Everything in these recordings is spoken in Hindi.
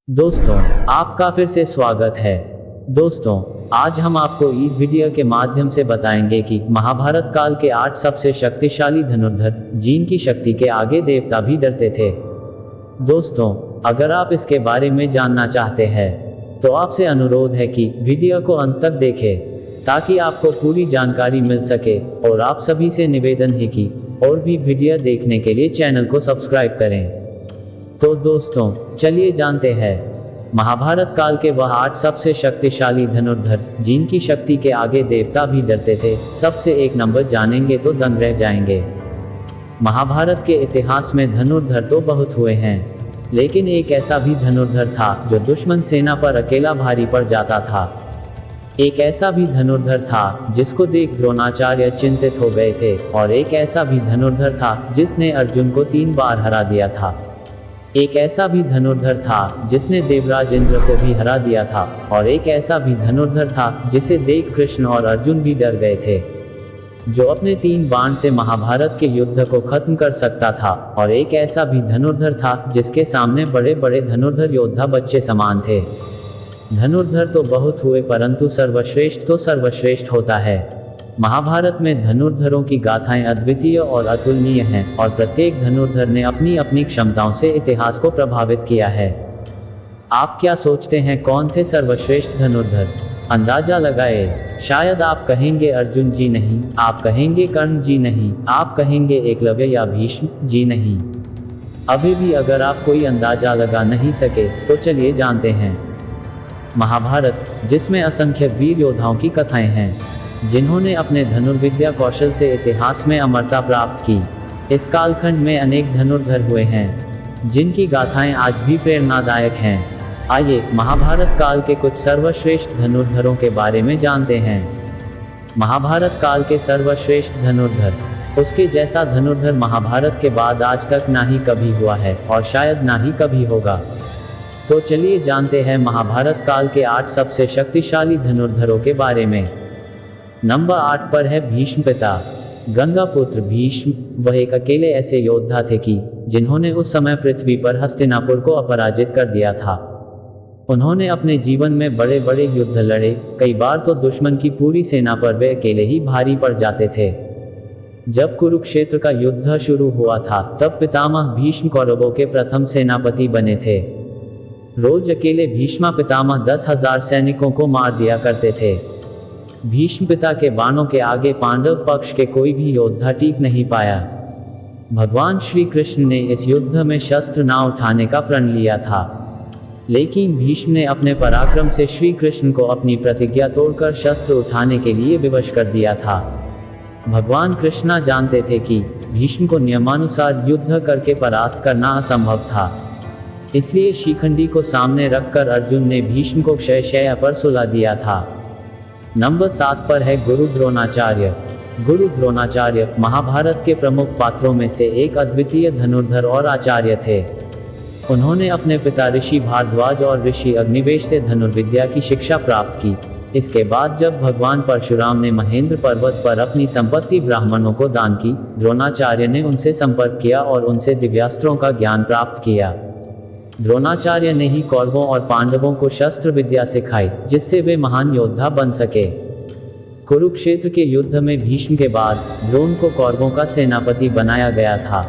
दोस्तों, आपका फिर से स्वागत है। दोस्तों, आज हम आपको इस वीडियो के माध्यम से बताएंगे कि महाभारत काल के 8 सबसे शक्तिशाली धनुर्धर, जिनकी शक्ति के आगे देवता भी डरते थे। दोस्तों, अगर आप इसके बारे में जानना चाहते हैं तो आपसे अनुरोध है कि वीडियो को अंत तक देखें ताकि आपको पूरी जानकारी मिल सके, और आप सभी से निवेदन है कि और भी वीडियो देखने के लिए चैनल को सब्सक्राइब करें। तो दोस्तों, चलिए जानते हैं महाभारत काल के वह 8 सबसे शक्तिशाली धनुर्धर, जिनकी शक्ति के आगे देवता भी डरते थे। सबसे एक नंबर जानेंगे तो दंग रह जाएंगे। महाभारत के इतिहास में धनुर्धर तो बहुत हुए हैं, लेकिन एक ऐसा भी धनुर्धर था जो दुश्मन सेना पर अकेला भारी पड़ जाता था। एक ऐसा भी धनुर्धर था जिसको देख द्रोणाचार्य चिंतित हो गए थे, और एक ऐसा भी धनुर्धर था जिसने अर्जुन को 3 बार हरा दिया था। एक ऐसा भी धनुर्धर था जिसने देवराज इंद्र को भी हरा दिया था, और एक ऐसा भी धनुर्धर था जिसे देख कृष्ण और अर्जुन भी डर गए थे, जो अपने 3 बाण से महाभारत के युद्ध को खत्म कर सकता था। और एक ऐसा भी धनुर्धर था जिसके सामने बड़े बड़े धनुर्धर योद्धा बच्चे समान थे। धनुर्धर तो बहुत हुए, परंतु सर्वश्रेष्ठ तो सर्वश्रेष्ठ होता है। महाभारत में धनुर्धरों की गाथाएं अद्वितीय और अतुलनीय हैं, और प्रत्येक धनुर्धर ने अपनी अपनी क्षमताओं से इतिहास को प्रभावित किया है। आप क्या सोचते हैं, कौन थे सर्वश्रेष्ठ धनुर्धर? अंदाजा लगाए। शायद आप कहेंगे अर्जुन जी नहीं, आप कहेंगे कर्ण जी नहीं, आप कहेंगे एकलव्य या भीष्म जी नहीं। अभी भी अगर आप कोई अंदाजा लगा नहीं सके तो चलिए जानते हैं। महाभारत, जिसमें असंख्य वीर योद्धाओं की कथाएं हैं, जिन्होंने अपने धनुर्विद्या कौशल से इतिहास में अमरता प्राप्त की, इस कालखंड में अनेक धनुर्धर हुए हैं जिनकी गाथाएं आज भी प्रेरणादायक हैं। आइए महाभारत काल के कुछ सर्वश्रेष्ठ धनुर्धरों के बारे में जानते हैं। महाभारत काल के सर्वश्रेष्ठ धनुर्धर, उसके जैसा धनुर्धर महाभारत के बाद आज तक ना ही कभी हुआ है, और शायद ना ही कभी होगा। तो चलिए जानते हैं महाभारत काल के 8 सबसे शक्तिशाली धनुर्धरों के बारे में। नंबर 8 पर है भीष्म पिता। गंगापुत्र भीष्म, वह एक अकेले ऐसे योद्धा थे कि जिन्होंने उस समय पृथ्वी पर हस्तिनापुर को अपराजित कर दिया था। उन्होंने अपने जीवन में बड़े बड़े युद्ध लड़े, कई बार तो दुश्मन की पूरी सेना पर वे अकेले ही भारी पड़ जाते थे। जब कुरुक्षेत्र का युद्ध शुरू हुआ था, तब पितामह भीष्म कौरवों के प्रथम सेनापति बने थे। रोज अकेले भीष्म पितामह 10,000 सैनिकों को मार दिया करते थे। भीष्म पिता के बाणों के आगे पांडव पक्ष के कोई भी योद्धा टिक नहीं पाया। भगवान श्री कृष्ण ने इस युद्ध में शस्त्र ना उठाने का प्रण लिया था, लेकिन भीष्म ने अपने पराक्रम से श्री कृष्ण को अपनी प्रतिज्ञा तोड़कर शस्त्र उठाने के लिए विवश कर दिया था। भगवान कृष्णा जानते थे कि भीष्म को नियमानुसार युद्ध करके परास्त करना असंभव था, इसलिए शिखंडी को सामने रखकर अर्जुन ने भीष्म को क्षयशैया पर सुला दिया था। नंबर 7 पर है गुरु द्रोणाचार्य। गुरु द्रोणाचार्य महाभारत के प्रमुख पात्रों में से एक अद्वितीय धनुर्धर और आचार्य थे। उन्होंने अपने पिता ऋषि भारद्वाज और ऋषि अग्निवेश से धनुर्विद्या की शिक्षा प्राप्त की। इसके बाद जब भगवान परशुराम ने महेंद्र पर्वत पर अपनी संपत्ति ब्राह्मणों को दान की, द्रोणाचार्य ने उनसे संपर्क किया और उनसे दिव्यास्त्रों का ज्ञान प्राप्त किया। द्रोणाचार्य ने ही कौरवों और पांडवों को शस्त्र विद्या सिखाई, जिससे वे महान योद्धा बन सके। कुरुक्षेत्र के युद्ध में भीष्म के बाद द्रोण को कौरवों का सेनापति बनाया गया था।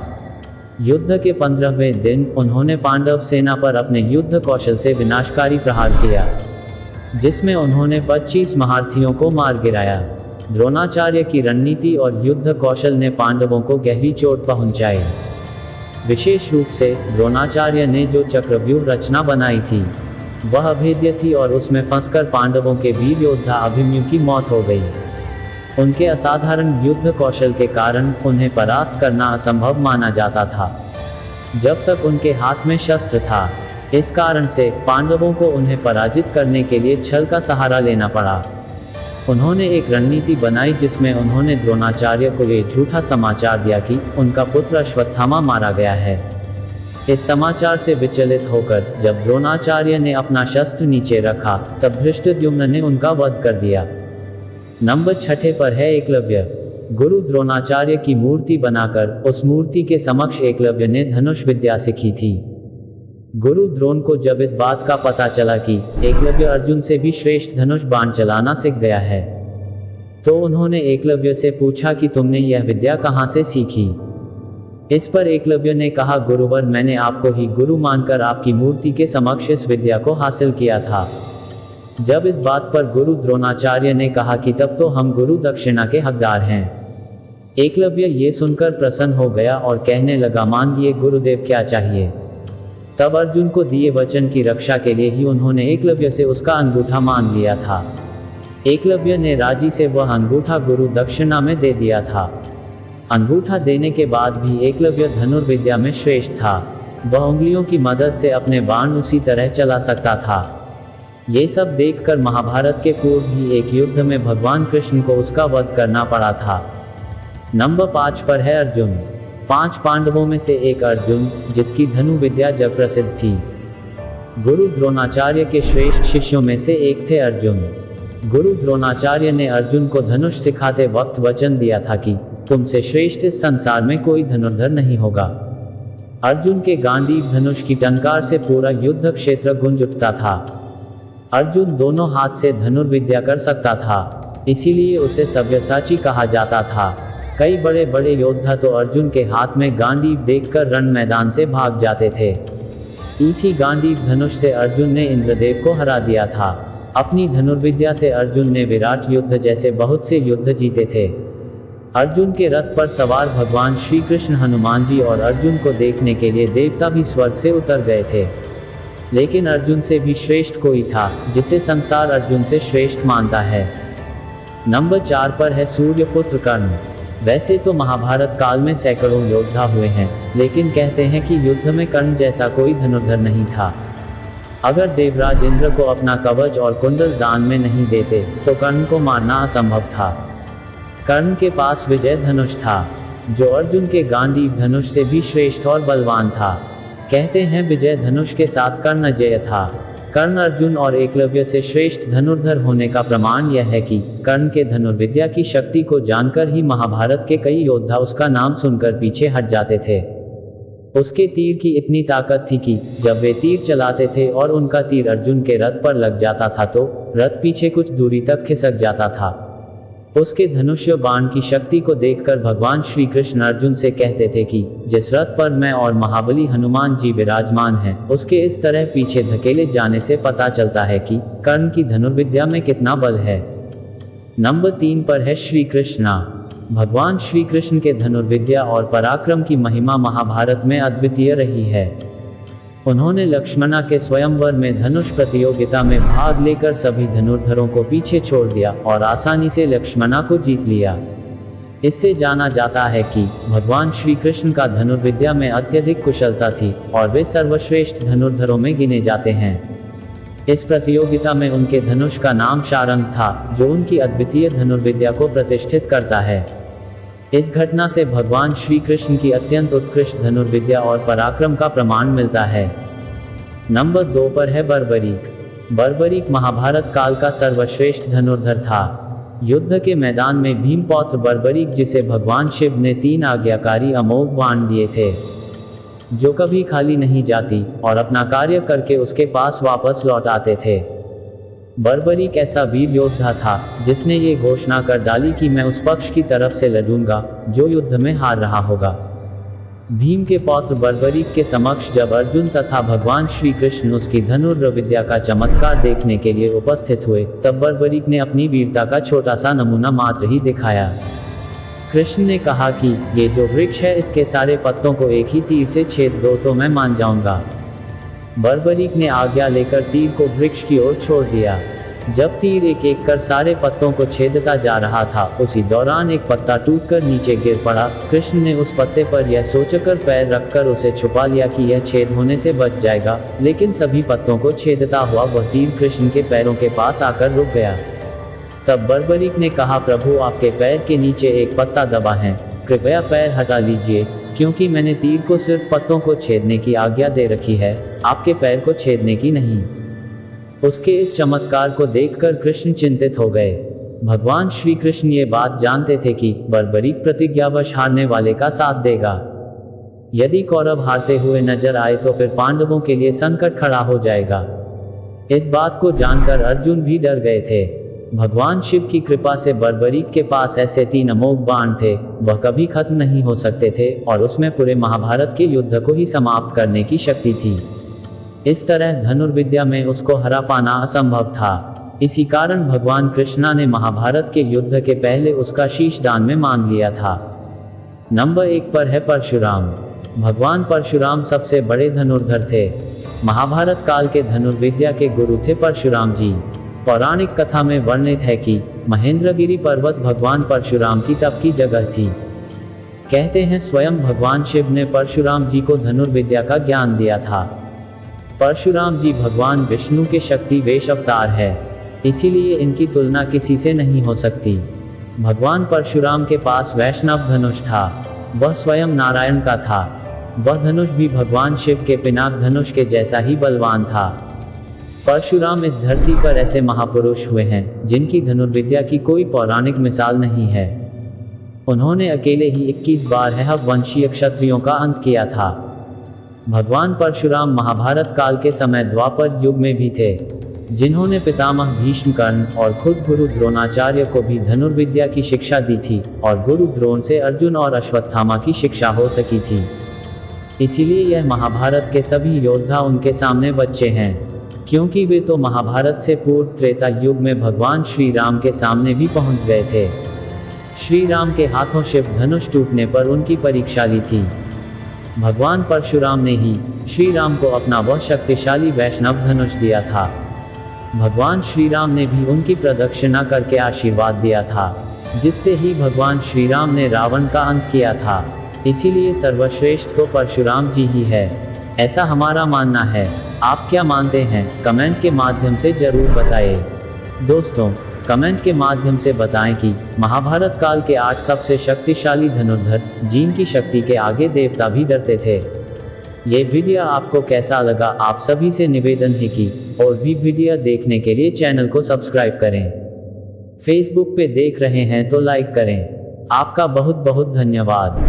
युद्ध के 15वें दिन उन्होंने पांडव सेना पर अपने युद्ध कौशल से विनाशकारी प्रहार किया, जिसमें उन्होंने 25 महारथियों को मार गिराया। द्रोणाचार्य की रणनीति और युद्ध कौशल ने पांडवों को गहरी चोट पहुंचाई। विशेष रूप से द्रोणाचार्य ने जो चक्रव्यूह रचना बनाई थी, वह अभेद्य थी, और उसमें फंसकर पांडवों के वीर योद्धा अभिमन्यु की मौत हो गई। उनके असाधारण युद्ध कौशल के कारण उन्हें परास्त करना असंभव माना जाता था जब तक उनके हाथ में शस्त्र था। इस कारण से पांडवों को उन्हें पराजित करने के लिए छल का सहारा लेना पड़ा। उन्होंने एक रणनीति बनाई जिसमें उन्होंने द्रोणाचार्य को ये झूठा समाचार दिया कि उनका पुत्र अश्वत्थामा मारा गया है। इस समाचार से विचलित होकर जब द्रोणाचार्य ने अपना शस्त्र नीचे रखा, तब धृष्टद्युम्न ने उनका वध कर दिया। नंबर 6 पर है एकलव्य। गुरु द्रोणाचार्य की मूर्ति बनाकर उस मूर्ति के समक्ष एकलव्य ने धनुष विद्या सीखी थी। गुरु द्रोण को जब इस बात का पता चला कि एकलव्य अर्जुन से भी श्रेष्ठ धनुष बाण चलाना सीख गया है, तो उन्होंने एकलव्य से पूछा कि तुमने यह विद्या कहाँ से सीखी। इस पर एकलव्य ने कहा, गुरुवर, मैंने आपको ही गुरु मानकर आपकी मूर्ति के समक्ष इस विद्या को हासिल किया था। जब इस बात पर गुरु द्रोणाचार्य ने कहा कि तब तो हम गुरु दक्षिणा के हकदार हैं। एकलव्य ये सुनकर प्रसन्न हो गया और कहने लगा, मांगिए गुरुदेव, क्या चाहिए। तब अर्जुन को दिए वचन की रक्षा के लिए ही उन्होंने एकलव्य से उसका अंगूठा मांग लिया था। एकलव्य ने राजी से वह अंगूठा गुरु दक्षिणा में दे दिया था। अंगूठा देने के बाद भी एकलव्य धनुर्विद्या में श्रेष्ठ था। वह उंगलियों की मदद से अपने बाण उसी तरह चला सकता था। ये सब देखकर महाभारत के पूर्व ही एक युद्ध में भगवान कृष्ण को उसका वध करना पड़ा था। नंबर 5 पर है अर्जुन। 5 पांडवों में से एक अर्जुन, जिसकी धनु विद्या जग प्रसिद्ध थी। गुरु द्रोणाचार्य के श्रेष्ठ शिष्यों में से एक थे अर्जुन। गुरु द्रोणाचार्य ने अर्जुन को धनुष सिखाते वक्त वचन दिया था कि तुमसे श्रेष्ठ इस संसार में कोई धनुर्धर नहीं होगा। अर्जुन के गांडीव धनुष की टंकार से पूरा युद्ध क्षेत्र गूंज उठता था। अर्जुन दोनों हाथ से धनुर्विद्या कर सकता था, इसीलिए उसे सव्यसाची कहा जाता था। कई बड़े बड़े योद्धा तो अर्जुन के हाथ में गांडीव देखकर रण मैदान से भाग जाते थे। इसी गांडीव धनुष से अर्जुन ने इंद्रदेव को हरा दिया था। अपनी धनुर्विद्या से अर्जुन ने विराट युद्ध जैसे बहुत से युद्ध जीते थे। अर्जुन के रथ पर सवार भगवान श्री कृष्ण, हनुमान जी और अर्जुन को देखने के लिए देवता भी स्वर्ग से उतर गए थे। लेकिन अर्जुन से भी श्रेष्ठ कोई था, जिसे संसार अर्जुन से श्रेष्ठ मानता है। नंबर 4 पर है सूर्यपुत्र कर्ण। वैसे तो महाभारत काल में सैकड़ों योद्धा हुए हैं, लेकिन कहते हैं कि युद्ध में कर्ण जैसा कोई धनुर्धर नहीं था। अगर देवराज इंद्र को अपना कवच और कुंडल दान में नहीं देते तो कर्ण को मारना असंभव था। कर्ण के पास विजय धनुष था, जो अर्जुन के गांडीव धनुष से भी श्रेष्ठ और बलवान था। कहते हैं विजय धनुष के साथ कर्ण अजेय था। कर्ण अर्जुन और एकलव्य से श्रेष्ठ धनुर्धर होने का प्रमाण यह है कि कर्ण के धनुर्विद्या की शक्ति को जानकर ही महाभारत के कई योद्धा उसका नाम सुनकर पीछे हट जाते थे। उसके तीर की इतनी ताकत थी कि जब वे तीर चलाते थे और उनका तीर अर्जुन के रथ पर लग जाता था तो रथ पीछे कुछ दूरी तक खिसक जाता था। उसके धनुष्य बाण की शक्ति को देखकर भगवान श्री कृष्ण अर्जुन से कहते थे कि जिस रथ पर मैं और महाबली हनुमान जी विराजमान हैं, उसके इस तरह पीछे धकेले जाने से पता चलता है कि कर्ण की धनुर्विद्या में कितना बल है। नंबर 3 पर है श्री कृष्णा। भगवान श्री कृष्ण के धनुर्विद्या और पराक्रम की महिमा महाभारत में अद्वितीय रही है। उन्होंने लक्ष्मणा के स्वयंवर में धनुष प्रतियोगिता में भाग लेकर सभी धनुर्धरों को पीछे छोड़ दिया और आसानी से लक्ष्मणा को जीत लिया। इससे जाना जाता है कि भगवान श्री कृष्ण का धनुर्विद्या में अत्यधिक कुशलता थी और वे सर्वश्रेष्ठ धनुर्धरों में गिने जाते हैं। इस प्रतियोगिता में उनके धनुष का नाम शारंग था, जो उनकी अद्वितीय धनुर्विद्या को प्रतिष्ठित करता है। इस घटना से भगवान श्री कृष्ण की अत्यंत उत्कृष्ट धनुर्विद्या और पराक्रम का प्रमाण मिलता है। नंबर 2 पर है बर्बरीक। बर्बरीक महाभारत काल का सर्वश्रेष्ठ धनुर्धर था। युद्ध के मैदान में भीमपौत्र बर्बरीक, जिसे भगवान शिव ने 3 आज्ञाकारी अमोघ बाण दिए थे, जो कभी खाली नहीं जाती और अपना कार्य करके उसके पास वापस लौट आते थे। बर्बरीक ऐसा वीर योद्धा था जिसने ये घोषणा कर डाली कि मैं उस पक्ष की तरफ से लड़ूंगा जो युद्ध में हार रहा होगा। भीम के पौत्र बर्बरीक के समक्ष जब अर्जुन तथा भगवान श्री कृष्ण उसकी धनुर्विद्या विद्या का चमत्कार देखने के लिए उपस्थित हुए, तब बर्बरीक ने अपनी वीरता का छोटा सा नमूना मात्र ही दिखाया। कृष्ण ने कहा कि ये जो वृक्ष है, इसके सारे पत्तों को एक ही तीर से छेद दो तो मैं मान जाऊंगा। बर्बरीक ने आज्ञा लेकर तीर को वृक्ष की ओर छोड़ दिया। जब तीर एक एक कर सारे पत्तों को छेदता जा रहा था, उसी दौरान एक पत्ता टूटकर नीचे गिर पड़ा। कृष्ण ने उस पत्ते पर यह सोचकर पैर रखकर उसे छुपा लिया कि यह छेद होने से बच जाएगा, लेकिन सभी पत्तों को छेदता हुआ वह तीर कृष्ण के पैरों के पास आकर रुक गया। तब बर्बरीक ने कहा, प्रभु, आपके पैर के नीचे एक पत्ता दबा है, कृपया पैर हटा लीजिए, क्योंकि मैंने तीर को सिर्फ पत्तों को छेदने की आज्ञा दे रखी है, आपके पैर को छेदने की नहीं। उसके इस चमत्कार को देखकर कृष्ण चिंतित हो गए। भगवान श्री कृष्ण ये बात जानते थे कि बर्बरीक प्रतिज्ञावश हारने वाले का साथ देगा। यदि कौरव हारते हुए नजर आए तो फिर पांडवों के लिए संकट खड़ा हो जाएगा। इस बात को जानकर अर्जुन भी डर गए थे। भगवान शिव की कृपा से बर्बरीक के पास ऐसे 3 अमोघ बाण थे, वह कभी खत्म नहीं हो सकते थे और उसमें पूरे महाभारत के युद्ध को ही समाप्त करने की शक्ति थी। इस तरह धनुर्विद्या में उसको हरा पाना असंभव था। इसी कारण भगवान कृष्णा ने महाभारत के युद्ध के पहले उसका शीश दान में मांग लिया था। नंबर 1 पर है परशुराम। भगवान परशुराम सबसे बड़े धनुर्धर थे। महाभारत काल के धनुर्विद्या के गुरु थे परशुराम जी। पौराणिक कथा में वर्णित है कि महेंद्रगिरी पर्वत भगवान परशुराम की तप की जगह थी। कहते हैं स्वयं भगवान शिव ने परशुराम जी को धनुर्विद्या का ज्ञान दिया था। परशुराम जी भगवान विष्णु के शक्ति वेश अवतार है, इसीलिए इनकी तुलना किसी से नहीं हो सकती। भगवान परशुराम के पास वैष्णव धनुष था, वह स्वयं नारायण का था। वह धनुष भी भगवान शिव के पिनाक धनुष के जैसा ही बलवान था। परशुराम इस धरती पर ऐसे महापुरुष हुए हैं जिनकी धनुर्विद्या की कोई पौराणिक मिसाल नहीं है। उन्होंने अकेले ही 21 बार हैहव वंशीय क्षत्रियों का अंत किया था। भगवान परशुराम महाभारत काल के समय द्वापर युग में भी थे, जिन्होंने पितामह भीष्म कर्ण और खुद गुरु द्रोणाचार्य को भी धनुर्विद्या की शिक्षा दी थी और गुरु द्रोण से अर्जुन और अश्वत्थामा की शिक्षा हो सकी थी। इसीलिए यह महाभारत के सभी योद्धा उनके सामने बच्चे हैं, क्योंकि वे तो महाभारत से पूर्व त्रेता युग में भगवान श्री राम के सामने भी पहुंच गए थे। श्री राम के हाथों शिव धनुष टूटने पर उनकी परीक्षा ली थी। भगवान परशुराम ने ही श्री राम को अपना वह शक्तिशाली वैष्णव धनुष दिया था। भगवान श्री राम ने भी उनकी प्रदक्षिणा करके आशीर्वाद दिया था, जिससे ही भगवान श्री राम ने रावण का अंत किया था। इसीलिए सर्वश्रेष्ठ तो परशुराम जी ही है, ऐसा हमारा मानना है। आप क्या मानते हैं कमेंट के माध्यम से जरूर बताएं। दोस्तों, कमेंट के माध्यम से बताएं कि महाभारत काल के 8 सबसे शक्तिशाली धनुर्धर जिनकी शक्ति के आगे देवता भी डरते थे। ये वीडियो आपको कैसा लगा? आप सभी से निवेदन है कि और भी वीडियो देखने के लिए चैनल को सब्सक्राइब करें। फेसबुक पे देख रहे हैं तो लाइक करें। आपका बहुत बहुत धन्यवाद।